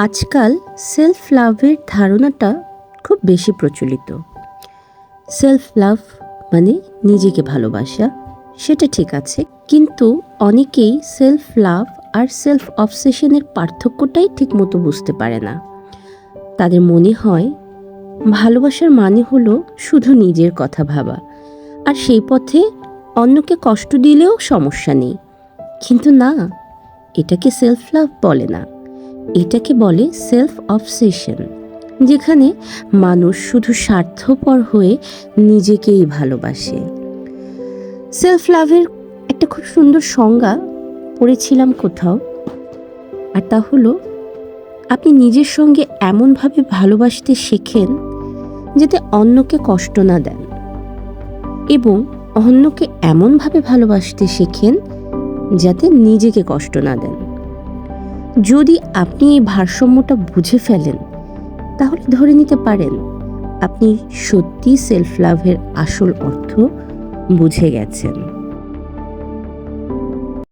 আজকাল সেলফ লাভের ধারণাটা খুব বেশি প্রচলিত। সেলফ লাভ মানে নিজেকে ভালোবাসা, সেটা ঠিক আছে, কিন্তু অনেকেই সেলফ লাভ আর সেলফ অবসেশনের পার্থক্যটাই ঠিকমতো বুঝতে পারে না। তাদের মনে হয় ভালোবাসার মানে হলো শুধু নিজের কথা ভাবা, আর সেই পথে অন্যকে কষ্ট দিলেও সমস্যা নেই। কিন্তু না, এটাকে সেলফ লাভ বলে না, এটাকে বলে সেলফ অবসেশন, যেখানে মানুষ শুধু স্বার্থপর হয়ে নিজেকেই ভালোবাসে। সেলফ লাভের একটা খুব সুন্দর সংজ্ঞা পড়েছিলাম কোথাও, আর তা হলো আপনি নিজের সঙ্গে এমনভাবে ভালোবাসতে শেখেন যাতে অন্যকে কষ্ট না দেন, এবং অন্যকে এমনভাবে ভালোবাসতে শেখেন যাতে নিজেকে কষ্ট না দেন। যদি আপনি এই ভারসাম্যটা বুঝে ফেলেন, তাহলে ধরে নিতে পারেন আপনি সত্যি সেলফ লাভের আসল অর্থ বুঝে গেছেন।